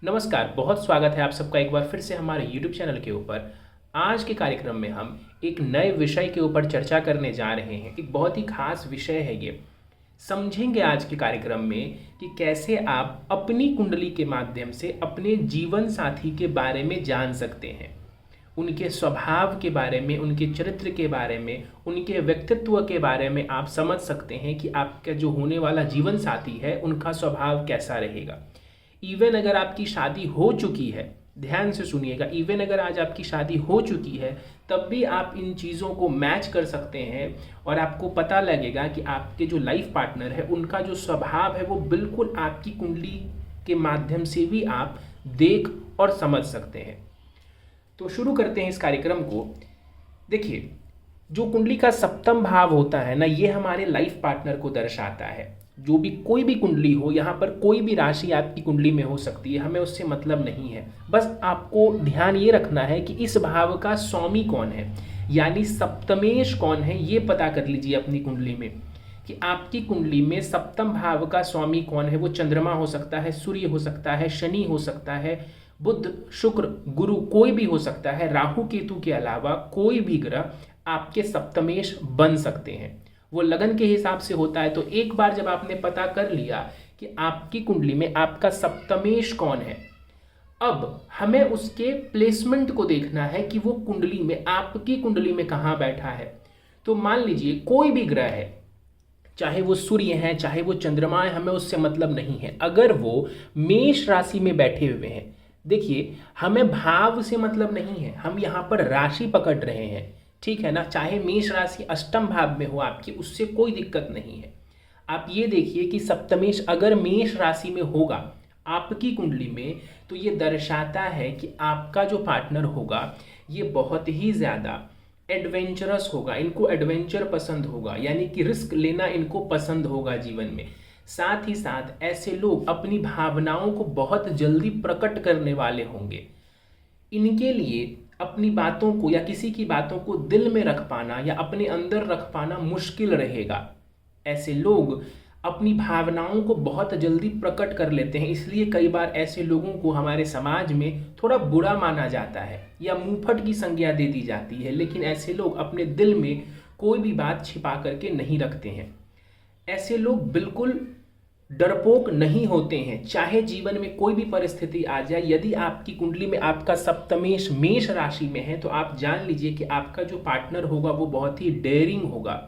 नमस्कार, बहुत स्वागत है आप सबका एक बार फिर से हमारे YouTube चैनल के ऊपर। आज के कार्यक्रम में हम एक नए विषय के ऊपर चर्चा करने जा रहे हैं। एक बहुत ही खास विषय है ये। समझेंगे आज के कार्यक्रम में कि कैसे आप अपनी कुंडली के माध्यम से अपने जीवन साथी के बारे में जान सकते हैं। उनके स्वभाव के बारे में, उनके चरित्र के बारे में, उनके व्यक्तित्व के बारे में आप समझ सकते हैं कि आपका जो होने वाला जीवन साथी है उनका स्वभाव कैसा रहेगा। इवन अगर आपकी शादी हो चुकी है, ध्यान से सुनिएगा, इवन अगर आज आपकी शादी हो चुकी है तब भी आप इन चीज़ों को मैच कर सकते हैं और आपको पता लगेगा कि आपके जो लाइफ पार्टनर है उनका जो स्वभाव है वो बिल्कुल आपकी कुंडली के माध्यम से भी आप देख और समझ सकते हैं। तो शुरू करते हैं इस कार्यक्रम को। देखिए, जो कुंडली का सप्तम भाव होता है ना, ये हमारे लाइफ पार्टनर को दर्शाता है। जो भी कोई भी कुंडली हो, यहाँ पर कोई भी राशि आपकी कुंडली में हो सकती है, हमें उससे मतलब नहीं है। बस आपको ध्यान ये रखना है कि इस भाव का स्वामी कौन है, यानी सप्तमेश कौन है, ये पता कर लीजिए अपनी कुंडली में कि आपकी कुंडली में सप्तम भाव का स्वामी कौन है। वो चंद्रमा हो सकता है, सूर्य हो सकता है, शनि हो सकता है, बुध, शुक्र, गुरु, कोई भी हो सकता है। राहु केतु के अलावा कोई भी ग्रह आपके सप्तमेश बन सकते हैं। वो लगन के हिसाब से होता है। तो एक बार जब आपने पता कर लिया कि आपकी कुंडली में आपका सप्तमेश कौन है, अब हमें उसके प्लेसमेंट को देखना है कि वो कुंडली में, आपकी कुंडली में कहाँ बैठा है। तो मान लीजिए कोई भी ग्रह है, चाहे वो सूर्य है, चाहे वो चंद्रमा है, हमें उससे मतलब नहीं है। अगर वो मेष राशि में बैठे हुए हैं, देखिए हमें भाव से मतलब नहीं है, हम यहाँ पर राशि पकड़ रहे हैं, ठीक है ना। चाहे मेष राशि अष्टम भाव में हो आपकी, उससे कोई दिक्कत नहीं है। आप ये देखिए कि सप्तमेश अगर मेष राशि में होगा आपकी कुंडली में, तो ये दर्शाता है कि आपका जो पार्टनर होगा ये बहुत ही ज़्यादा एडवेंचरस होगा, इनको एडवेंचर पसंद होगा, यानी कि रिस्क लेना इनको पसंद होगा जीवन में। साथ ही साथ ऐसे लोग अपनी भावनाओं को बहुत जल्दी प्रकट करने वाले होंगे। इनके लिए अपनी बातों को या किसी की बातों को दिल में रख पाना या अपने अंदर रख पाना मुश्किल रहेगा। ऐसे लोग अपनी भावनाओं को बहुत जल्दी प्रकट कर लेते हैं, इसलिए कई बार ऐसे लोगों को हमारे समाज में थोड़ा बुरा माना जाता है या मुंहफट की संज्ञा दे दी जाती है। लेकिन ऐसे लोग अपने दिल में कोई भी बात छिपा करके नहीं रखते हैं। ऐसे लोग बिल्कुल डरपोक नहीं होते हैं, चाहे जीवन में कोई भी परिस्थिति आ जाए। यदि आपकी कुंडली में आपका सप्तमेश मेष राशि में है तो आप जान लीजिए कि आपका जो पार्टनर होगा वो बहुत ही डेयरिंग होगा,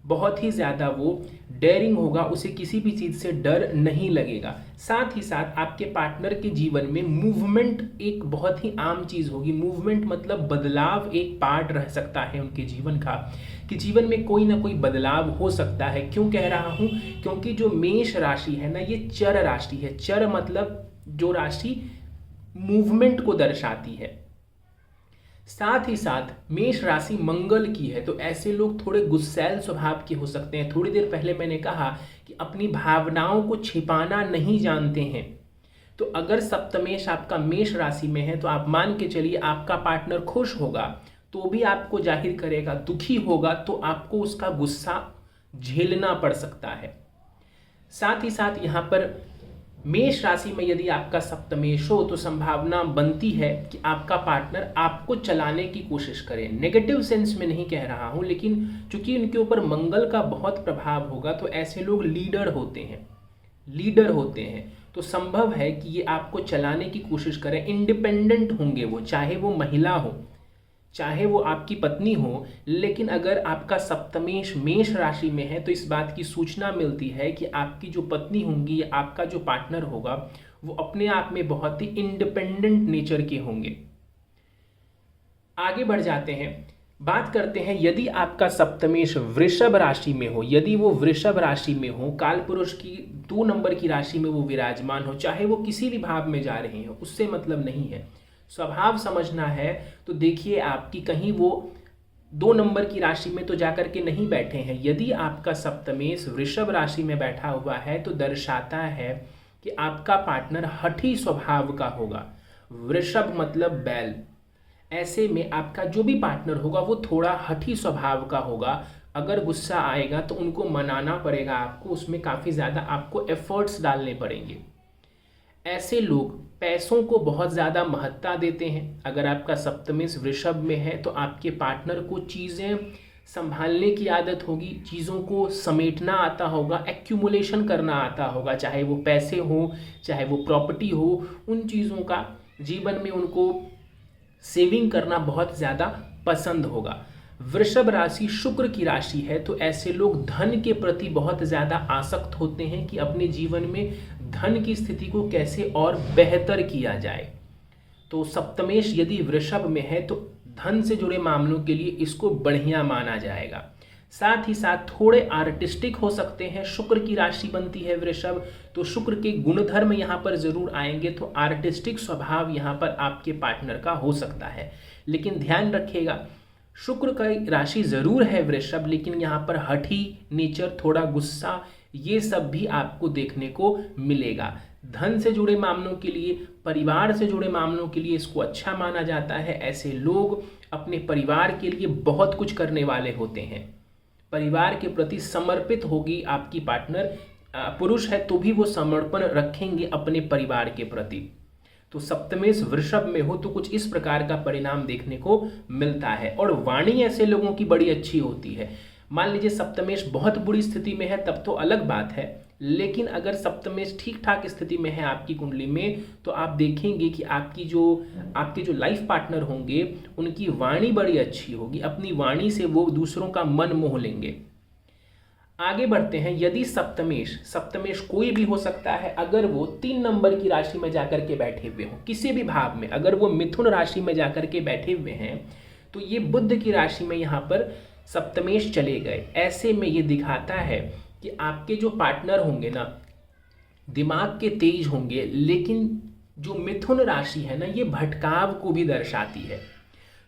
बहुत ही ज़्यादा वो डेयरिंग होगा, उसे किसी भी चीज़ से डर नहीं लगेगा। साथ ही साथ आपके पार्टनर के जीवन में मूवमेंट एक बहुत ही आम चीज़ होगी। मूवमेंट मतलब बदलाव एक पार्ट रह सकता है उनके जीवन का, कि जीवन में कोई ना कोई बदलाव हो सकता है। क्यों कह रहा हूँ? क्योंकि जो मेष राशि है ना, ये चर राशि है। चर मतलब जो राशि मूवमेंट को दर्शाती है। साथ ही साथ मेष राशि मंगल की है, तो ऐसे लोग थोड़े गुस्सैल स्वभाव के हो सकते हैं। थोड़ी देर पहले मैंने कहा कि अपनी भावनाओं को छिपाना नहीं जानते हैं। तो अगर सप्तमेश आपका मेष राशि में है तो आप मान के चलिए आपका पार्टनर खुश होगा तो भी आपको जाहिर करेगा, दुखी होगा तो आपको उसका गुस्सा झेलना पड़ सकता है। साथ ही साथ यहाँ पर मेष राशि में यदि आपका सप्तमेश हो तो संभावना बनती है कि आपका पार्टनर आपको चलाने की कोशिश करे। नेगेटिव सेंस में नहीं कह रहा हूं, लेकिन चूंकि उनके ऊपर मंगल का बहुत प्रभाव होगा तो ऐसे लोग लीडर होते हैं, तो संभव है कि ये आपको चलाने की कोशिश करें। इंडिपेंडेंट होंगे वो, चाहे वो महिला हो, चाहे वो आपकी पत्नी हो। लेकिन अगर आपका सप्तमेश मेष राशि में है तो इस बात की सूचना मिलती है कि आपकी जो पत्नी होंगी या आपका जो पार्टनर होगा वो अपने आप में बहुत ही इंडिपेंडेंट नेचर के होंगे। आगे बढ़ जाते हैं, बात करते हैं यदि आपका सप्तमेश वृषभ राशि में हो, यदि वो वृषभ राशि में हो, काल पुरुष की 2 नंबर की राशि में वो विराजमान हो, चाहे वो किसी भी भाव में जा रहे हो, उससे मतलब नहीं है। स्वभाव समझना है तो देखिए आपकी कहीं वो 2 नंबर की राशि में तो जाकर के नहीं बैठे हैं। यदि आपका सप्तमेश वृषभ राशि में बैठा हुआ है तो दर्शाता है कि आपका पार्टनर हठी स्वभाव का होगा। वृषभ मतलब बैल। ऐसे में आपका जो भी पार्टनर होगा वो थोड़ा हठी स्वभाव का होगा। अगर गुस्सा आएगा तो उनको मनाना पड़ेगा आपको, उसमें काफ़ी ज़्यादा आपको एफर्ट्स डालने पड़ेंगे। ऐसे लोग पैसों को बहुत ज़्यादा महत्ता देते हैं। अगर आपका सप्तमेश वृषभ में है तो आपके पार्टनर को चीज़ें संभालने की आदत होगी, चीज़ों को समेटना आता होगा, एक्यूमुलेशन करना आता होगा, चाहे वो पैसे हो, चाहे वो प्रॉपर्टी हो, उन चीज़ों का जीवन में उनको सेविंग करना बहुत ज़्यादा पसंद होगा। वृषभ राशि शुक्र की राशि है, तो ऐसे लोग धन के प्रति बहुत ज़्यादा आसक्त होते हैं कि अपने जीवन में धन की स्थिति को कैसे और बेहतर किया जाए। तो सप्तमेश यदि वृषभ में है तो धन से जुड़े मामलों के लिए इसको बढ़िया माना जाएगा। साथ ही साथ थोड़े आर्टिस्टिक हो सकते हैं। शुक्र की राशि बनती है वृषभ, तो शुक्र के गुणधर्म यहाँ पर जरूर आएंगे, तो आर्टिस्टिक स्वभाव यहाँ पर आपके पार्टनर का हो सकता है। लेकिन ध्यान रखिएगा, शुक्र का राशि जरूर है वृषभ, लेकिन यहाँ पर हठी नेचर, थोड़ा गुस्सा, ये सब भी आपको देखने को मिलेगा। धन से जुड़े मामलों के लिए, परिवार से जुड़े मामलों के लिए इसको अच्छा माना जाता है। ऐसे लोग अपने परिवार के लिए बहुत कुछ करने वाले होते हैं, परिवार के प्रति समर्पित होगी आपकी पार्टनर। पुरुष है तो भी वो समर्पण रखेंगे अपने परिवार के प्रति। तो सप्तमेश वृषभ में हो तो कुछ इस प्रकार का परिणाम देखने को मिलता है। और वाणी ऐसे लोगों की बड़ी अच्छी होती है। मान लीजिए सप्तमेश बहुत बुरी स्थिति में है तब तो अलग बात है, लेकिन अगर सप्तमेश ठीक ठाक स्थिति में है आपकी कुंडली में, तो आप देखेंगे कि आपके जो लाइफ पार्टनर होंगे उनकी वाणी बड़ी अच्छी होगी। अपनी वाणी से वो दूसरों का मन मोह लेंगे। आगे बढ़ते हैं। यदि सप्तमेश कोई भी हो सकता है, अगर वो 3 नंबर की राशि में जाकर के बैठे हुए हों किसी भी भाव में, अगर वो मिथुन राशि में जाकर के बैठे हुए हैं तो ये बुध की राशि में यहाँ पर सप्तमेश चले गए। ऐसे में ये दिखाता है कि आपके जो पार्टनर होंगे ना, दिमाग के तेज होंगे, लेकिन जो मिथुन राशि है ना, ये भटकाव को भी दर्शाती है।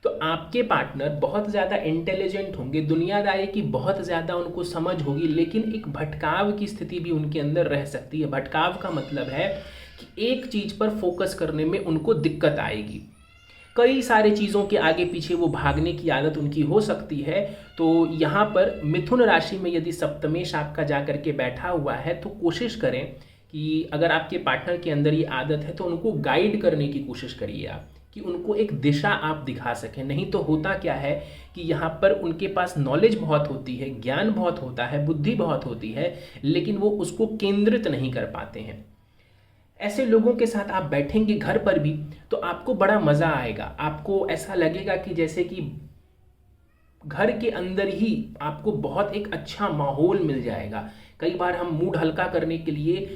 तो आपके पार्टनर बहुत ज़्यादा इंटेलिजेंट होंगे, दुनियादारी की बहुत ज़्यादा उनको समझ होगी, लेकिन एक भटकाव की स्थिति भी उनके अंदर रह सकती है। भटकाव का मतलब है कि एक चीज़ पर फोकस करने में उनको दिक्कत आएगी, कई सारे चीज़ों के आगे पीछे वो भागने की आदत उनकी हो सकती है। तो यहाँ पर मिथुन राशि में यदि सप्तमेश आपका जा कर के बैठा हुआ है तो कोशिश करें कि अगर आपके पार्टनर के अंदर ये आदत है तो उनको गाइड करने की कोशिश करिए आप, कि उनको एक दिशा आप दिखा सकें। नहीं तो होता क्या है कि यहाँ पर उनके पास नॉलेज बहुत होती है, ज्ञान बहुत होता है, बुद्धि बहुत होती है, लेकिन वो उसको केंद्रित नहीं कर पाते हैं। ऐसे लोगों के साथ आप बैठेंगे घर पर भी तो आपको बड़ा मज़ा आएगा। आपको ऐसा लगेगा कि जैसे कि घर के अंदर ही आपको बहुत एक अच्छा माहौल मिल जाएगा। कई बार हम मूड हल्का करने के लिए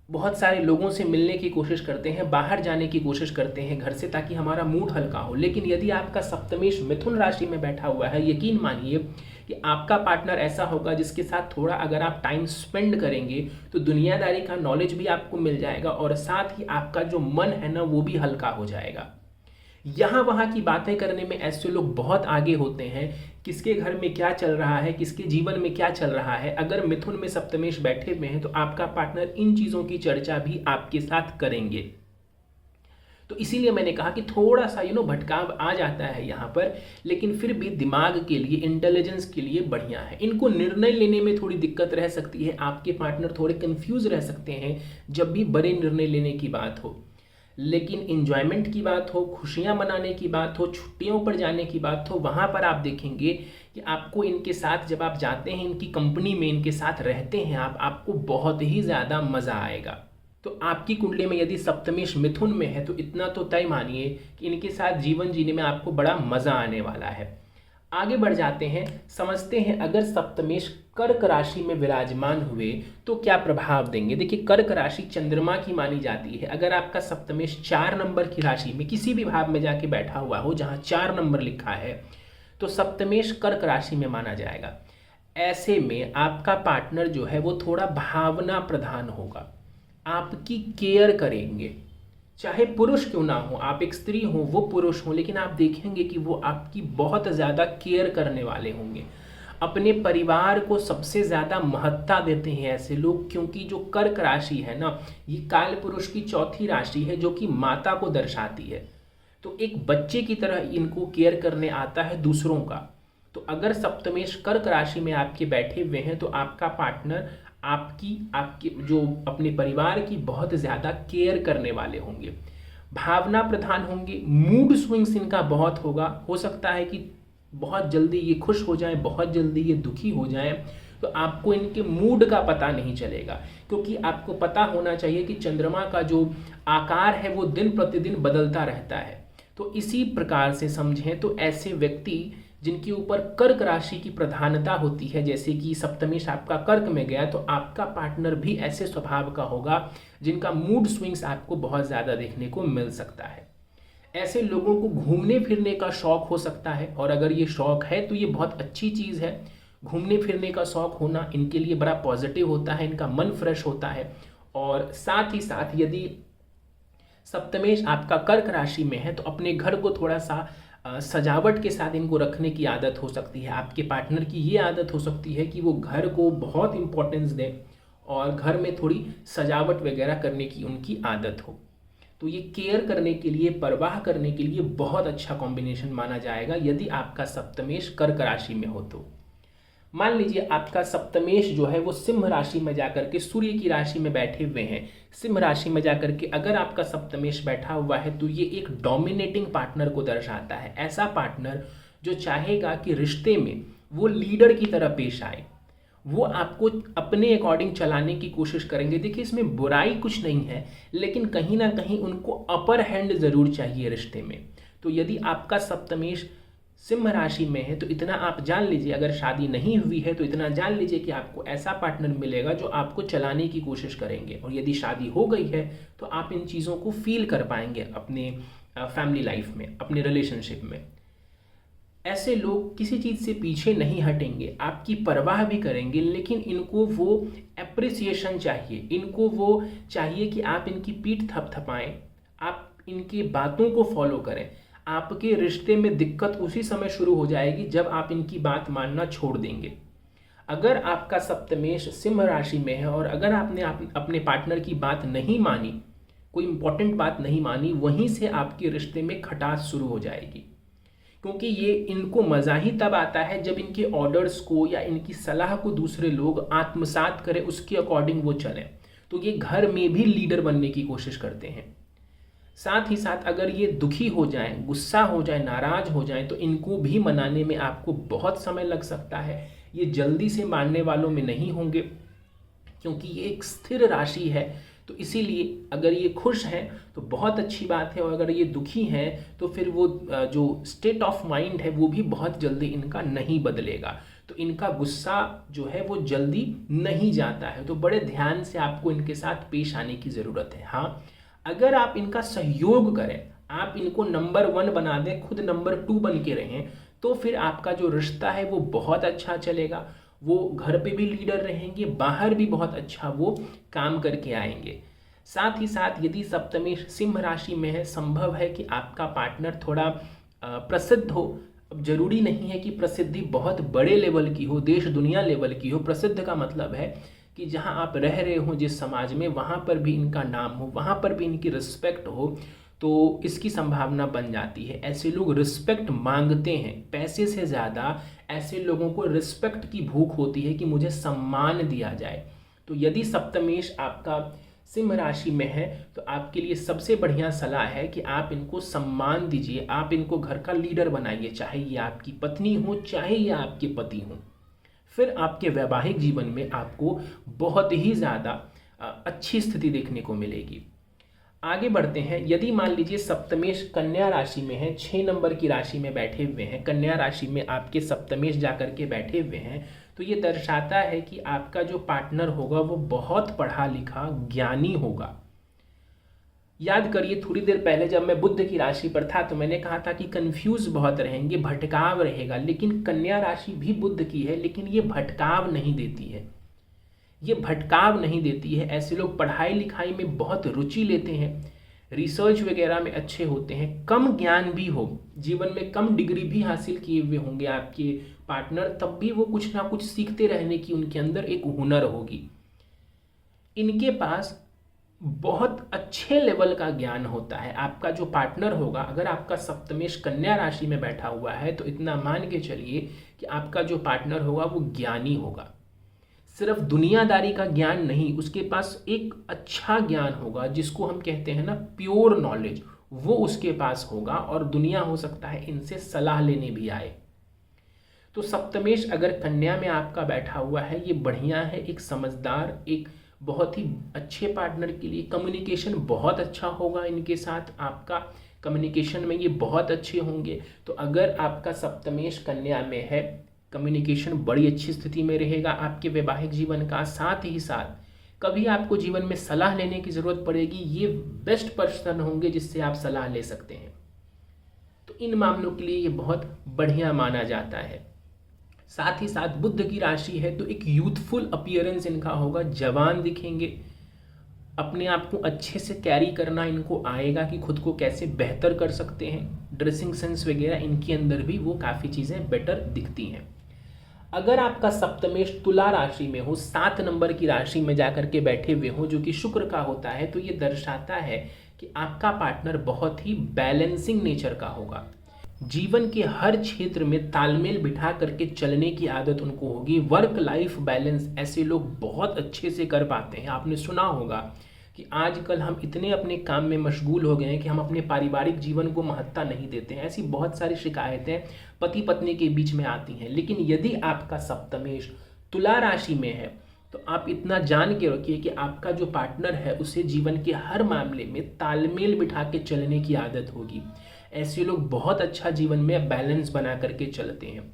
बहुत सारे लोगों से मिलने की कोशिश करते हैं, बाहर जाने की कोशिश करते हैं घर से, ताकि हमारा मूड हल्का हो। लेकिन यदि आपका सप्तमेश मिथुन राशि में बैठा हुआ है, यकीन मानिए कि आपका पार्टनर ऐसा होगा जिसके साथ थोड़ा अगर आप टाइम स्पेंड करेंगे तो दुनियादारी का नॉलेज भी आपको मिल जाएगा, और साथ ही आपका जो मन है ना वो भी हल्का हो जाएगा। यहाँ वहाँ की बातें करने में ऐसे लोग बहुत आगे होते हैं, किसके घर में क्या चल रहा है, किसके जीवन में क्या चल रहा है। अगर मिथुन में सप्तमेश बैठे हुए हैं तो आपका पार्टनर इन चीज़ों की चर्चा भी आपके साथ करेंगे। तो इसीलिए मैंने कहा कि थोड़ा सा भटकाव आ जाता है यहाँ पर, लेकिन फिर भी दिमाग के लिए, इंटेलिजेंस के लिए बढ़िया है। इनको निर्णय लेने में थोड़ी दिक्कत रह सकती है, आपके पार्टनर थोड़े कंफ्यूज रह सकते हैं जब भी बड़े निर्णय लेने की बात हो। लेकिन इंजॉयमेंट की बात हो, खुशियाँ मनाने की बात हो, छुट्टियों पर जाने की बात हो, वहाँ पर आप देखेंगे कि आपको इनके साथ जब आप जाते हैं, इनकी कंपनी में इनके साथ रहते हैं आपको बहुत ही ज़्यादा मज़ा आएगा। तो आपकी कुंडली में यदि सप्तमेश मिथुन में है तो इतना तो तय मानिए कि इनके साथ जीवन जीने में आपको बड़ा मज़ा आने वाला है। आगे बढ़ जाते हैं, समझते हैं अगर सप्तमेश कर्क राशि में विराजमान हुए तो क्या प्रभाव देंगे। देखिए, कर्क राशि चंद्रमा की मानी जाती है। अगर आपका सप्तमेश 4 नंबर की राशि में किसी भी भाव में जाके बैठा हुआ हो जहाँ 4 नंबर लिखा है तो सप्तमेश कर्क राशि में माना जाएगा। ऐसे में आपका पार्टनर जो है वो थोड़ा भावना प्रधान होगा, आपकी केयर करेंगे, चाहे पुरुष क्यों ना हो, आप एक स्त्री हो वो पुरुष हो, लेकिन आप देखेंगे कि वो आपकी बहुत ज़्यादा केयर करने वाले होंगे। अपने परिवार को सबसे ज़्यादा महत्ता देते हैं ऐसे लोग, क्योंकि जो कर्क राशि है ना, ये काल पुरुष की चौथी राशि है जो कि माता को दर्शाती है। तो एक बच्चे की तरह इनको केयर करने आता है दूसरों का। तो अगर सप्तमेश कर्क राशि में आपके बैठे हुए हैं तो आपका पार्टनर आपकी आपके जो अपने परिवार की बहुत ज़्यादा केयर करने वाले होंगे, भावना प्रधान होंगे, मूड स्विंग्स इनका बहुत होगा। हो सकता है कि बहुत जल्दी ये खुश हो जाएं, बहुत जल्दी ये दुखी हो जाएं, तो आपको इनके मूड का पता नहीं चलेगा, क्योंकि आपको पता होना चाहिए कि चंद्रमा का जो आकार है वो दिन प्रतिदिन बदलता रहता है। तो इसी प्रकार से समझें तो ऐसे व्यक्ति जिनके ऊपर कर्क राशि की प्रधानता होती है, जैसे कि सप्तमेश आपका कर्क में गया, तो आपका पार्टनर भी ऐसे स्वभाव का होगा जिनका मूड स्विंग्स आपको बहुत ज़्यादा देखने को मिल सकता है। ऐसे लोगों को घूमने फिरने का शौक हो सकता है, और अगर ये शौक है तो ये बहुत अच्छी चीज़ है। घूमने फिरने का शौक होना इनके लिए बड़ा पॉजिटिव होता है, इनका मन फ्रेश होता है। और साथ ही साथ यदि सप्तमेश आपका कर्क राशि में है तो अपने घर को थोड़ा सा सजावट के साथ इनको रखने की आदत हो सकती है। आपके पार्टनर की ये आदत हो सकती है कि वो घर को बहुत इंपॉर्टेंस दें और घर में थोड़ी सजावट वगैरह करने की उनकी आदत हो। तो ये केयर करने के लिए, परवाह करने के लिए बहुत अच्छा कॉम्बिनेशन माना जाएगा यदि आपका सप्तमेश कर्क राशि में हो तो। मान लीजिए आपका सप्तमेश जो है वो सिंह राशि में जाकर के सूर्य की राशि में बैठे हुए हैं। सिंह राशि में जाकर के अगर आपका सप्तमेश बैठा हुआ है तो ये एक डोमिनेटिंग पार्टनर को दर्शाता है। ऐसा पार्टनर जो चाहेगा कि रिश्ते में वो लीडर की तरह पेश आए, वो आपको अपने अकॉर्डिंग चलाने की कोशिश करेंगे। देखिए, इसमें बुराई कुछ नहीं है, लेकिन कहीं ना कहीं उनको अपर हैंड ज़रूर चाहिए रिश्ते में। तो यदि आपका सप्तमेश सिंह राशि में है तो इतना आप जान लीजिए, अगर शादी नहीं हुई है तो इतना जान लीजिए कि आपको ऐसा पार्टनर मिलेगा जो आपको चलाने की कोशिश करेंगे। और यदि शादी हो गई है तो आप इन चीज़ों को फील कर पाएंगे अपने फैमिली लाइफ में, अपने रिलेशनशिप में। ऐसे लोग किसी चीज़ से पीछे नहीं हटेंगे, आपकी परवाह भी करेंगे, लेकिन इनको वो एप्रिसिएशन चाहिए, इनको वो चाहिए कि आप इनकी पीठ थपथपाएं, आप इनकी बातों को फॉलो करें। आपके रिश्ते में दिक्कत उसी समय शुरू हो जाएगी जब आप इनकी बात मानना छोड़ देंगे। अगर आपका सप्तमेश सिंह राशि में है और अगर आपने अपने पार्टनर की बात नहीं मानी, कोई इंपॉर्टेंट बात नहीं मानी, वहीं से आपके रिश्ते में खटास शुरू हो जाएगी। क्योंकि ये इनको मज़ा ही तब आता है जब इनके ऑर्डर्स को या इनकी सलाह को दूसरे लोग आत्मसात करें, उसके अकॉर्डिंग वो चलें। तो ये घर में भी लीडर बनने की कोशिश करते हैं। साथ ही साथ अगर ये दुखी हो जाएं, गुस्सा हो जाए, नाराज हो जाएं, तो इनको भी मनाने में आपको बहुत समय लग सकता है। ये जल्दी से मानने वालों में नहीं होंगे, क्योंकि ये एक स्थिर राशि है। तो इसीलिए अगर ये खुश हैं तो बहुत अच्छी बात है, और अगर ये दुखी हैं तो फिर वो जो स्टेट ऑफ माइंड है वो भी बहुत जल्दी इनका नहीं बदलेगा। तो इनका गुस्सा जो है वो जल्दी नहीं जाता है। तो बड़े ध्यान से आपको इनके साथ पेश आने की ज़रूरत है। हाँ, अगर आप इनका सहयोग करें, आप इनको नंबर 1 बना दें, खुद नंबर 2 बन के रहें, तो फिर आपका जो रिश्ता है वो बहुत अच्छा चलेगा। वो घर पे भी लीडर रहेंगे, बाहर भी बहुत अच्छा वो काम करके आएंगे। साथ ही साथ यदि सप्तमेश सिंह राशि में है, संभव है कि आपका पार्टनर थोड़ा प्रसिद्ध हो। अब जरूरी नहीं है कि प्रसिद्धि बहुत बड़े लेवल की हो, देश दुनिया लेवल की हो। प्रसिद्ध का मतलब है कि जहां आप रह रहे हो, जिस समाज में, वहां पर भी इनका नाम हो, वहां पर भी इनकी रिस्पेक्ट हो, तो इसकी संभावना बन जाती है। ऐसे लोग रिस्पेक्ट मांगते हैं, पैसे से ज़्यादा ऐसे लोगों को रिस्पेक्ट की भूख होती है कि मुझे सम्मान दिया जाए। तो यदि सप्तमेश आपका सिंह राशि में है तो आपके लिए सबसे बढ़िया सलाह है कि आप इनको सम्मान दीजिए, आप इनको घर का लीडर बनाइए, चाहे ये आपकी पत्नी हो, चाहे ये आपके पति हो। फिर आपके वैवाहिक जीवन में आपको बहुत ही ज़्यादा अच्छी स्थिति देखने को मिलेगी। आगे बढ़ते हैं। यदि मान लीजिए सप्तमेश कन्या राशि में है, 6 नंबर की राशि में बैठे हुए हैं, कन्या राशि में आपके सप्तमेश जाकर के बैठे हुए हैं, तो ये दर्शाता है कि आपका जो पार्टनर होगा वो बहुत पढ़ा लिखा, ज्ञानी होगा। याद करिए, थोड़ी देर पहले जब मैं बुध की राशि पर था तो मैंने कहा था कि कंफ्यूज बहुत रहेंगे, भटकाव रहेगा। लेकिन कन्या राशि भी बुध की है, लेकिन ये भटकाव नहीं देती है, ये भटकाव नहीं देती है। ऐसे लोग पढ़ाई लिखाई में बहुत रुचि लेते हैं, रिसर्च वगैरह में अच्छे होते हैं। कम ज्ञान भी हो, जीवन में कम डिग्री भी हासिल किए हुए होंगे आपके पार्टनर, तब भी वो कुछ ना कुछ सीखते रहने की उनके अंदर एक हुनर होगी। इनके पास बहुत अच्छे लेवल का ज्ञान होता है। आपका जो पार्टनर होगा, अगर आपका सप्तमेश कन्या राशि में बैठा हुआ है तो इतना मान के चलिए कि आपका जो पार्टनर होगा वो ज्ञानी होगा। सिर्फ दुनियादारी का ज्ञान नहीं, उसके पास एक अच्छा ज्ञान होगा जिसको हम कहते हैं ना प्योर नॉलेज, वो उसके पास होगा और दुनिया हो सकता है इनसे सलाह लेने भी आए। तो सप्तमेश अगर कन्या में आपका बैठा हुआ है, ये बढ़िया है, एक समझदार, एक बहुत ही अच्छे पार्टनर के लिए। कम्युनिकेशन बहुत अच्छा होगा इनके साथ, आपका कम्युनिकेशन में ये बहुत अच्छे होंगे। तो अगर आपका सप्तमेश कन्या में है, कम्युनिकेशन बड़ी अच्छी स्थिति में रहेगा आपके वैवाहिक जीवन का। साथ ही साथ कभी आपको जीवन में सलाह लेने की ज़रूरत पड़ेगी, ये बेस्ट पर्सन होंगे जिससे आप सलाह ले सकते हैं। तो इन मामलों के लिए ये बहुत बढ़िया माना जाता है। साथ ही साथ बुध की राशि है तो एक यूथफुल अपीयरेंस इनका होगा, जवान दिखेंगे, अपने आप को अच्छे से कैरी करना इनको आएगा कि खुद को कैसे बेहतर कर सकते हैं। ड्रेसिंग सेंस वगैरह इनके अंदर भी वो काफ़ी चीज़ें बेटर दिखती हैं। अगर आपका सप्तमेश तुला राशि में हो, 7 नंबर की राशि में जाकर के बैठे हुए हो जो कि शुक्र का होता है, तो ये दर्शाता है कि आपका पार्टनर बहुत ही बैलेंसिंग नेचर का होगा। जीवन के हर क्षेत्र में तालमेल बिठा करके चलने की आदत उनको होगी। वर्क लाइफ बैलेंस ऐसे लोग बहुत अच्छे से कर पाते हैं। आपने सुना होगा कि आजकल हम इतने अपने काम में मशगूल हो गए हैं कि हम अपने पारिवारिक जीवन को महत्ता नहीं देते हैं। ऐसी बहुत सारी शिकायतें पति पत्नी के बीच में आती हैं। लेकिन यदि आपका सप्तमेश तुला राशि में है तो आप इतना जान के रखिए कि आपका जो पार्टनर है उसे जीवन के हर मामले में तालमेल बिठा के चलने की आदत होगी। ऐसे लोग बहुत अच्छा जीवन में बैलेंस बना करके चलते हैं।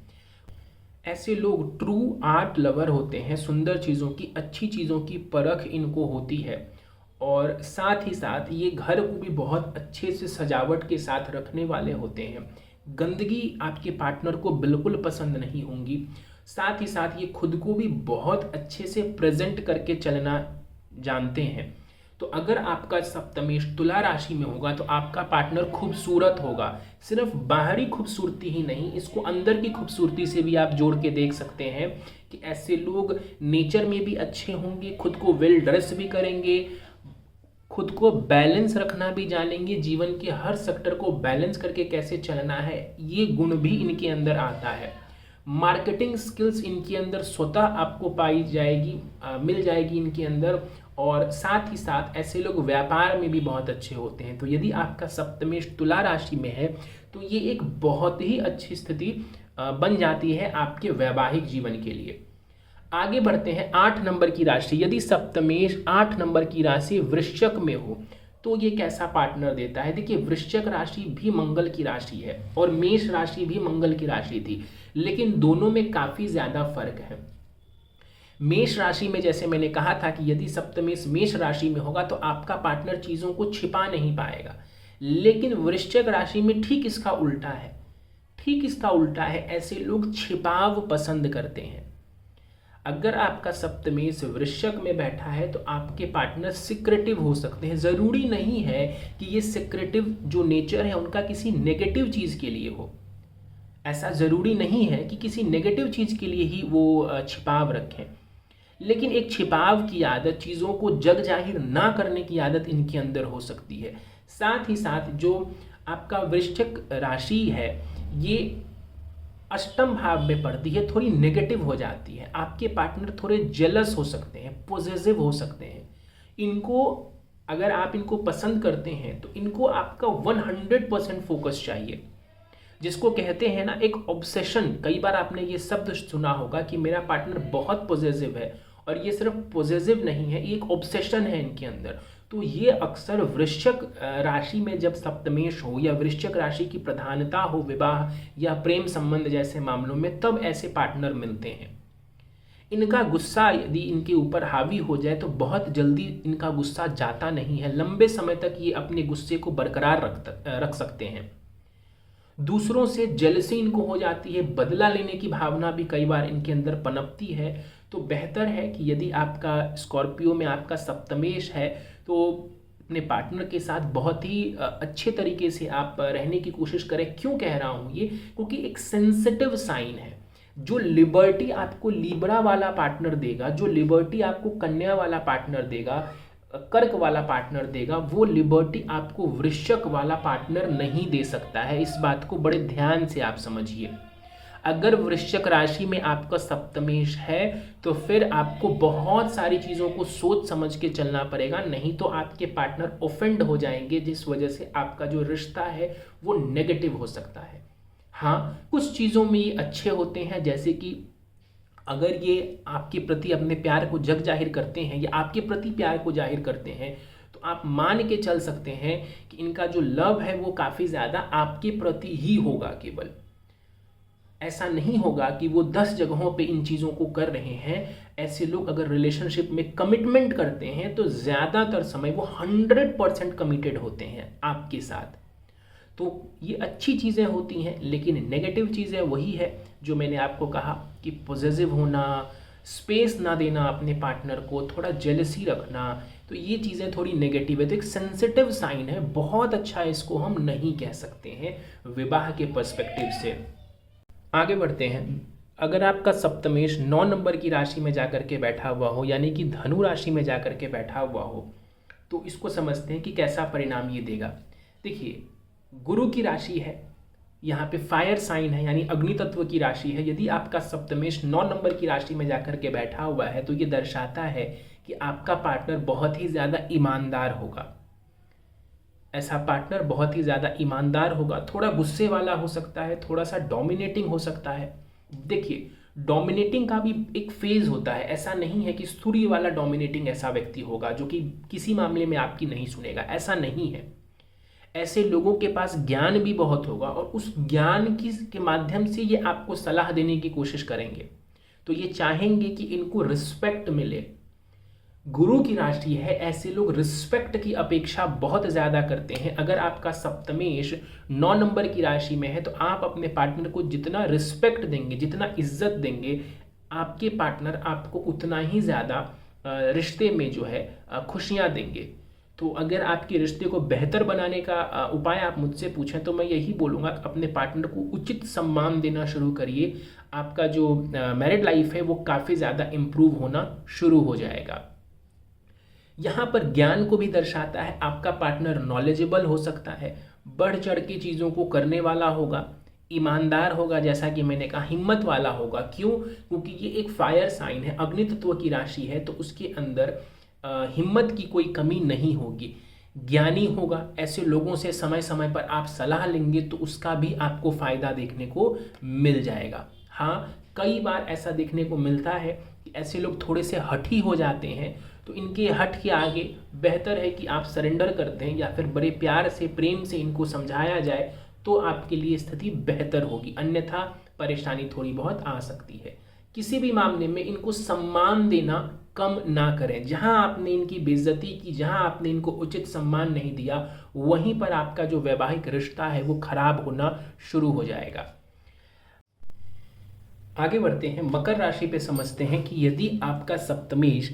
ऐसे लोग ट्रू आर्ट लवर होते हैं, सुंदर चीज़ों की, अच्छी चीज़ों की परख इनको होती है। और साथ ही साथ ये घर को भी बहुत अच्छे से सजावट के साथ रखने वाले होते हैं। गंदगी आपके पार्टनर को बिल्कुल पसंद नहीं होंगी। साथ ही साथ ये खुद को भी बहुत अच्छे से प्रेजेंट करके चलना जानते हैं। तो अगर आपका सप्तमेश तुला राशि में होगा तो आपका पार्टनर खूबसूरत होगा। सिर्फ बाहरी खूबसूरती ही नहीं, इसको अंदर की खूबसूरती से भी आप जोड़ के देख सकते हैं कि ऐसे लोग नेचर में भी अच्छे होंगे, खुद को वेल ड्रेस भी करेंगे, खुद को बैलेंस रखना भी जानेंगे, जीवन के हर सेक्टर को बैलेंस करके कैसे चलना है ये गुण भी इनके अंदर आता है। मार्केटिंग स्किल्स इनके अंदर स्वतः आपको पाई जाएगी, मिल जाएगी इनके अंदर। और साथ ही साथ ऐसे लोग व्यापार में भी बहुत अच्छे होते हैं। तो यदि आपका सप्तमेश तुला राशि में है तो ये एक बहुत ही अच्छी स्थिति बन जाती है आपके वैवाहिक जीवन के लिए। आगे बढ़ते हैं 8 नंबर की राशि। यदि सप्तमेश 8 नंबर की राशि वृश्चिक में हो तो ये कैसा पार्टनर देता है। देखिए, वृश्चिक राशि भी मंगल की राशि है और मेष राशि भी मंगल की राशि थी, लेकिन दोनों में काफ़ी ज़्यादा फर्क है। मेष राशि में जैसे मैंने कहा था कि यदि सप्तमेश मेष राशि में होगा तो आपका पार्टनर चीज़ों को छिपा नहीं पाएगा, लेकिन वृश्चिक राशि में ठीक इसका उल्टा है। ठीक इसका उल्टा है, ऐसे लोग छिपाव पसंद करते हैं। अगर आपका सप्तमेश वृश्चिक में बैठा है तो आपके पार्टनर सिक्रेटिव हो सकते हैं। ज़रूरी नहीं है कि ये सिक्रेटिव जो नेचर है उनका किसी नेगेटिव चीज़ के लिए हो। ऐसा ज़रूरी नहीं है कि किसी नेगेटिव चीज़ के लिए ही वो छिपाव रखें, लेकिन एक छिपाव की आदत, चीज़ों को जग जाहिर ना करने की आदत इनके अंदर हो सकती है। साथ ही साथ जो आपका वृश्चिक राशि है ये अष्टम भाव में पड़ती है, थोड़ी नेगेटिव हो जाती है। आपके पार्टनर थोड़े जेलस हो सकते हैं, पॉजिटिव हो सकते हैं। इनको अगर आप इनको पसंद करते हैं तो इनको आपका 100% फोकस चाहिए, जिसको कहते हैं ना एक ऑब्सेशन। कई बार आपने ये शब्द सुना होगा कि मेरा पार्टनर बहुत पॉजिटिव है, और ये सिर्फ पॉजिटिव नहीं है, ये एक ऑब्सेशन है इनके अंदर। तो ये अक्सर वृश्चिक राशि में जब सप्तमेश हो या वृश्चिक राशि की प्रधानता हो विवाह या प्रेम संबंध जैसे मामलों में, तब ऐसे पार्टनर मिलते हैं। इनका गुस्सा यदि इनके ऊपर हावी हो जाए तो बहुत जल्दी इनका गुस्सा जाता नहीं है, लंबे समय तक ये अपने गुस्से को बरकरार रख सकते हैं। दूसरों से जेलसी इनको हो जाती है, बदला लेने की भावना भी कई बार इनके अंदर पनपती है। तो बेहतर है कि यदि आपका स्कॉर्पियो में आपका सप्तमेश है तो अपने पार्टनर के साथ बहुत ही अच्छे तरीके से आप रहने की कोशिश करें। क्यों कह रहा हूँ ये, क्योंकि एक सेंसिटिव साइन है। जो लिबर्टी आपको लिब्रा वाला पार्टनर देगा, जो लिबर्टी आपको कन्या वाला पार्टनर देगा, कर्क वाला पार्टनर देगा, वो लिबर्टी आपको वृश्चिक वाला पार्टनर नहीं दे सकता है। इस बात को बड़े ध्यान से आप समझिए। अगर वृश्चिक राशि में आपका सप्तमेश है तो फिर आपको बहुत सारी चीज़ों को सोच समझ के चलना पड़ेगा, नहीं तो आपके पार्टनर ऑफेंड हो जाएंगे, जिस वजह से आपका जो रिश्ता है वो नेगेटिव हो सकता है। हाँ, कुछ चीज़ों में ये अच्छे होते हैं, जैसे कि अगर ये आपके प्रति अपने प्यार को जग जाहिर करते हैं या आपके प्रति प्यार को जाहिर करते हैं, तो आप मान के चल सकते हैं कि इनका जो लव है वो काफ़ी ज़्यादा आपके प्रति ही होगा। केवल ऐसा नहीं होगा कि वो 10 जगहों पे इन चीज़ों को कर रहे हैं। ऐसे लोग अगर रिलेशनशिप में कमिटमेंट करते हैं तो ज़्यादातर समय वो 100% कमिटेड होते हैं आपके साथ। तो ये अच्छी चीज़ें होती हैं, लेकिन नेगेटिव चीज़ें वही है जो मैंने आपको कहा कि पॉजिटिव होना, स्पेस ना देना अपने पार्टनर को, थोड़ा जेलसी रखना, तो ये चीज़ें थोड़ी नेगेटिव है। तो एक सेंसिटिव साइन है, बहुत अच्छा है, इसको हम नहीं कह सकते हैं विवाह के पर्सपेक्टिव से। आगे बढ़ते हैं। अगर आपका सप्तमेश 9 नंबर की राशि में जाकर के बैठा हुआ हो, यानी कि धनु राशि में जाकर के बैठा हुआ हो, तो इसको समझते हैं कि कैसा परिणाम ये देगा। देखिए, गुरु की राशि है, यहाँ पे फायर साइन है, यानी अग्नि तत्व की राशि है। यदि आपका सप्तमेश 9 नंबर की राशि में जाकर के बैठा हुआ है तो ये दर्शाता है कि आपका पार्टनर बहुत ही ज़्यादा ईमानदार होगा। ऐसा पार्टनर बहुत ही ज़्यादा ईमानदार होगा, थोड़ा गुस्से वाला हो सकता है, थोड़ा सा डोमिनेटिंग हो सकता है। देखिए, डोमिनेटिंग का भी एक फेज होता है, ऐसा नहीं है कि स्तुरी वाला डोमिनेटिंग ऐसा व्यक्ति होगा जो कि किसी मामले में आपकी नहीं सुनेगा, ऐसा नहीं है। ऐसे लोगों के पास ज्ञान भी बहुत होगा और उस ज्ञान के माध्यम से ये आपको सलाह देने की कोशिश करेंगे। तो ये चाहेंगे कि इनको रिस्पेक्ट मिले। गुरु की राशि है, ऐसे लोग रिस्पेक्ट की अपेक्षा बहुत ज़्यादा करते हैं। अगर आपका सप्तमेश 9 नंबर की राशि में है तो आप अपने पार्टनर को जितना रिस्पेक्ट देंगे, जितना इज्जत देंगे, आपके पार्टनर आपको उतना ही ज़्यादा रिश्ते में जो है खुशियाँ देंगे। तो अगर आपके रिश्ते को बेहतर बनाने का उपाय आप मुझसे पूछें तो मैं यही बोलूँगा कि अपने पार्टनर को उचित सम्मान देना शुरू करिए। आपका जो मैरिड लाइफ है वो काफ़ी ज़्यादा इम्प्रूव होना शुरू हो जाएगा। यहाँ पर ज्ञान को भी दर्शाता है। आपका पार्टनर नॉलेजेबल हो सकता है, बढ़ चढ़ के चीज़ों को करने वाला होगा, ईमानदार होगा, जैसा कि मैंने कहा हिम्मत वाला होगा। क्यों? क्योंकि ये एक फायर साइन है, अग्नि तत्व की राशि है, तो उसके अंदर हिम्मत की कोई कमी नहीं होगी। ज्ञानी होगा, ऐसे लोगों से समय समय पर आप सलाह लेंगे तो उसका भी आपको फ़ायदा देखने को मिल जाएगा। हाँ, कई बार ऐसा देखने को मिलता है कि ऐसे लोग थोड़े से हठी हो जाते हैं, तो इनके हट के आगे बेहतर है कि आप सरेंडर कर दें या फिर बड़े प्यार से, प्रेम से इनको समझाया जाए तो आपके लिए स्थिति बेहतर होगी, अन्यथा परेशानी थोड़ी बहुत आ सकती है। किसी भी मामले में इनको सम्मान देना कम ना करें। जहां आपने इनकी बेइज्जती की, जहां आपने इनको उचित सम्मान नहीं दिया, वहीं पर आपका जो वैवाहिक रिश्ता है वो खराब होना शुरू हो जाएगा। आगे बढ़ते हैं, मकर राशि पे समझते हैं कि यदि आपका सप्तमेश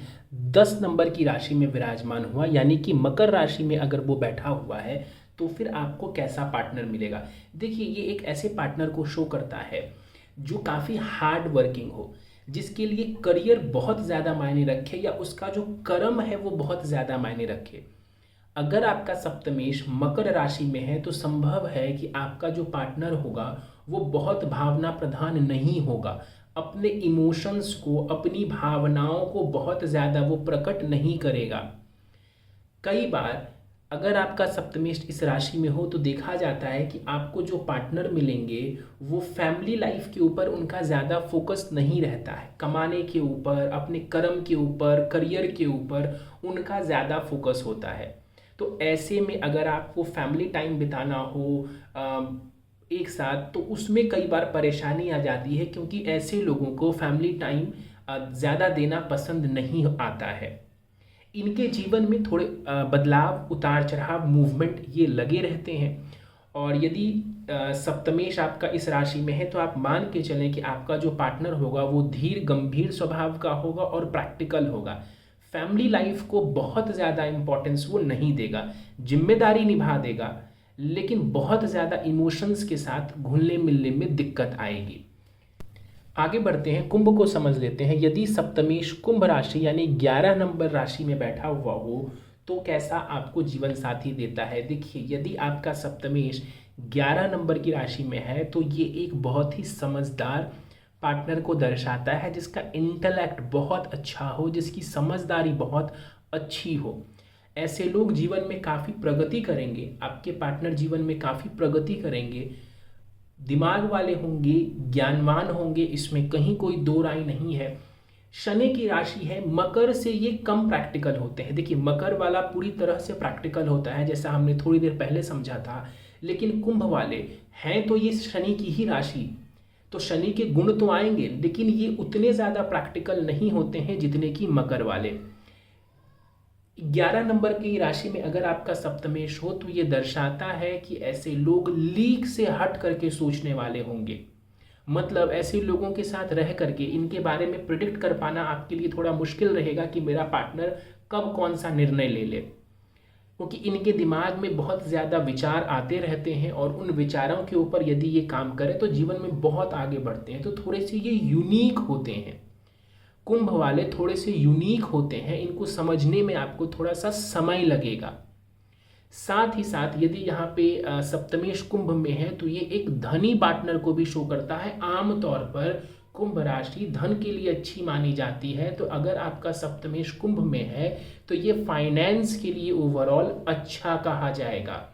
10 नंबर की राशि में विराजमान हुआ, यानी कि मकर राशि में अगर वो बैठा हुआ है, तो फिर आपको कैसा पार्टनर मिलेगा। देखिए, ये एक ऐसे पार्टनर को शो करता है जो काफ़ी हार्ड वर्किंग हो, जिसके लिए करियर बहुत ज़्यादा मायने रखे या उसका जो कर्म है वो बहुत ज़्यादा मायने रखे। अगर आपका सप्तमेश मकर राशि में है तो संभव है कि आपका जो पार्टनर होगा वो बहुत भावना प्रधान नहीं होगा, अपने इमोशंस को, अपनी भावनाओं को बहुत ज़्यादा वो प्रकट नहीं करेगा। कई बार अगर आपका सप्तमेश इस राशि में हो तो देखा जाता है कि आपको जो पार्टनर मिलेंगे वो फैमिली लाइफ के ऊपर उनका ज़्यादा फोकस नहीं रहता है, कमाने के ऊपर, अपने कर्म के ऊपर, करियर के ऊपर उनका ज़्यादा फोकस होता है। तो ऐसे में अगर आपको फैमिली टाइम बिताना हो एक साथ, तो उसमें कई बार परेशानी आ जाती है, क्योंकि ऐसे लोगों को फैमिली टाइम ज़्यादा देना पसंद नहीं आता है। इनके जीवन में थोड़े बदलाव, उतार चढ़ाव, मूवमेंट ये लगे रहते हैं। और यदि सप्तमेश आपका इस राशि में है तो आप मान के चलें कि आपका जो पार्टनर होगा वो धीर गंभीर स्वभाव का होगा और प्रैक्टिकल होगा। फैमिली लाइफ को बहुत ज़्यादा इम्पोर्टेंस वो नहीं देगा, जिम्मेदारी निभा देगा, लेकिन बहुत ज़्यादा इमोशंस के साथ घुलने मिलने में दिक्कत आएगी। आगे बढ़ते हैं, कुंभ को समझ लेते हैं। यदि सप्तमेश कुंभ राशि यानी 11 नंबर राशि में बैठा हुआ हो तो कैसा आपको जीवन साथी देता है। देखिए, यदि आपका सप्तमेश 11 नंबर की राशि में है, तो ये एक बहुत ही समझदार पार्टनर को दर्शाता है, जिसका इंटेलेक्ट बहुत अच्छा हो, जिसकी समझदारी बहुत अच्छी हो। ऐसे लोग जीवन में काफ़ी प्रगति करेंगे, आपके पार्टनर जीवन में काफ़ी प्रगति करेंगे, दिमाग वाले होंगे, ज्ञानवान होंगे, इसमें कहीं कोई दो राय नहीं है। शनि की राशि है, मकर से ये कम प्रैक्टिकल होते हैं। देखिए, मकर वाला पूरी तरह से प्रैक्टिकल होता है, जैसा हमने थोड़ी देर पहले समझा था, लेकिन कुंभ वाले हैं तो ये शनि की ही राशि, तो शनि के गुण तो आएंगे, लेकिन ये उतने ज़्यादा प्रैक्टिकल नहीं होते हैं जितने कि मकर वाले। 11 नंबर की राशि में अगर आपका सप्तमेश हो, तो ये दर्शाता है कि ऐसे लोग लीक से हट करके सोचने वाले होंगे। मतलब ऐसे लोगों के साथ रह करके इनके बारे में प्रिडिक्ट कर पाना आपके लिए थोड़ा मुश्किल रहेगा कि मेरा पार्टनर कब कौन सा निर्णय ले ले, क्योंकि इनके दिमाग में बहुत ज़्यादा विचार आते रहते हैं और उन विचारों के ऊपर यदि ये काम करें तो जीवन में बहुत आगे बढ़ते हैं। तो थोड़े से ये यूनिक होते हैं, कुंभ वाले थोड़े से यूनिक होते हैं, इनको समझने में आपको थोड़ा सा समय लगेगा। साथ ही साथ यदि यहाँ पे सप्तमेश कुंभ में है, तो ये एक धनी पार्टनर को भी शो करता है। आमतौर पर कुंभ राशि धन के लिए अच्छी मानी जाती है, तो अगर आपका सप्तमेश कुंभ में है तो ये फाइनेंस के लिए ओवरऑल अच्छा कहा जाएगा।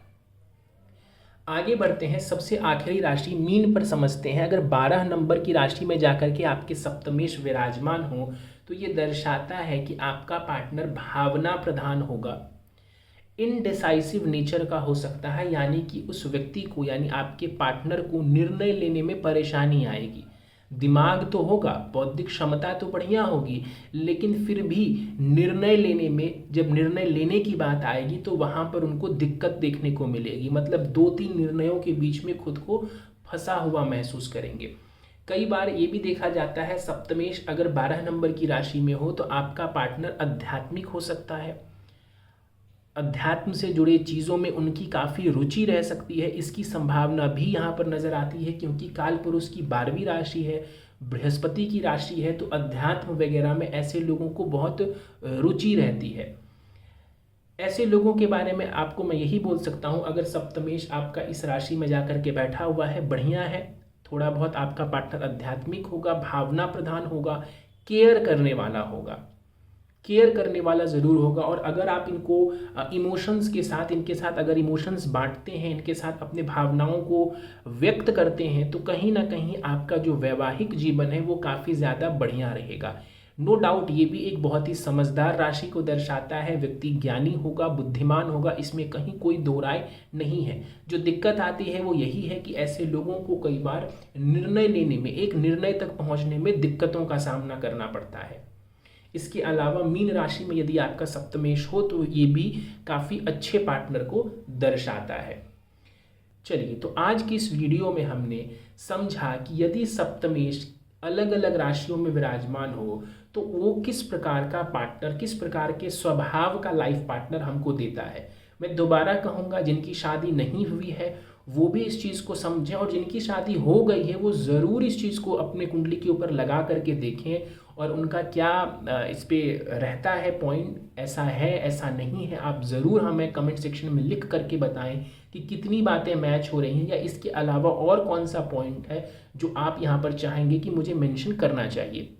आगे बढ़ते हैं, सबसे आखिरी राशि मीन पर समझते हैं। अगर 12 नंबर की राशि में जाकर के आपके सप्तमेश विराजमान हो, तो ये दर्शाता है कि आपका पार्टनर भावना प्रधान होगा, इनडिसाइसिव नेचर का हो सकता है, यानी कि उस व्यक्ति को यानी आपके पार्टनर को निर्णय लेने में परेशानी आएगी। दिमाग तो होगा, बौद्धिक क्षमता तो बढ़िया होगी, लेकिन फिर भी निर्णय लेने में, जब निर्णय लेने की बात आएगी तो वहाँ पर उनको दिक्कत देखने को मिलेगी। मतलब 2-3 निर्णयों के बीच में खुद को फंसा हुआ महसूस करेंगे। कई बार ये भी देखा जाता है, सप्तमेश अगर 12 नंबर की राशि में हो तो आपका पार्टनर आध्यात्मिक हो सकता है, अध्यात्म से जुड़े चीज़ों में उनकी काफ़ी रुचि रह सकती है। इसकी संभावना भी यहाँ पर नज़र आती है, क्योंकि काल पुरुष की 12वीं राशि है, बृहस्पति की राशि है, तो अध्यात्म वगैरह में ऐसे लोगों को बहुत रुचि रहती है। ऐसे लोगों के बारे में आपको मैं यही बोल सकता हूँ, अगर सप्तमेश आपका इस राशि में जाकर के बैठा हुआ है, बढ़िया है। थोड़ा बहुत आपका पार्टनर आध्यात्मिक होगा, भावना प्रधान होगा, केयर करने वाला होगा, केयर करने वाला ज़रूर होगा। और अगर आप इनको इमोशंस के साथ, इनके साथ अगर इमोशंस बांटते हैं, इनके साथ अपने भावनाओं को व्यक्त करते हैं, तो कहीं ना कहीं आपका जो वैवाहिक जीवन है वो काफ़ी ज़्यादा बढ़िया रहेगा। नो डाउट ये भी एक बहुत ही समझदार राशि को दर्शाता है। व्यक्ति ज्ञानी होगा, बुद्धिमान होगा, इसमें कहीं कोई दो राय नहीं है। जो दिक्कत आती है वो यही है कि ऐसे लोगों को कई बार निर्णय लेने में, एक निर्णय तक पहुँचने में दिक्कतों का सामना करना पड़ता है। इसके अलावा मीन राशि में यदि आपका सप्तमेश हो तो ये भी काफ़ी अच्छे पार्टनर को दर्शाता है। चलिए, तो आज की इस वीडियो में हमने समझा कि यदि सप्तमेश अलग अलग राशियों में विराजमान हो तो वो किस प्रकार का पार्टनर, किस प्रकार के स्वभाव का लाइफ पार्टनर हमको देता है। मैं दोबारा कहूँगा, जिनकी शादी नहीं हुई है वो भी इस चीज़ को समझें, और जिनकी शादी हो गई है वो ज़रूर इस चीज़ को अपने कुंडली के ऊपर लगा करके देखें, और उनका क्या इस पे रहता है पॉइंट, ऐसा है ऐसा नहीं है, आप ज़रूर हमें कमेंट सेक्शन में लिख करके बताएं कि कितनी बातें मैच हो रही हैं, या इसके अलावा और कौन सा पॉइंट है जो आप यहाँ पर चाहेंगे कि मुझे मेंशन करना चाहिए।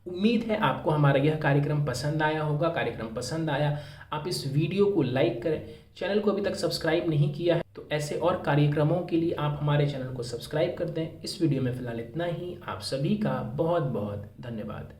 उम्मीद है आपको हमारा यह कार्यक्रम पसंद आया होगा। कार्यक्रम पसंद आया, आप इस वीडियो को लाइक करें। चैनल को अभी तक सब्सक्राइब नहीं किया है तो ऐसे और कार्यक्रमों के लिए आप हमारे चैनल को सब्सक्राइब कर दें। इस वीडियो में फ़िलहाल इतना ही। आप सभी का बहुत बहुत धन्यवाद।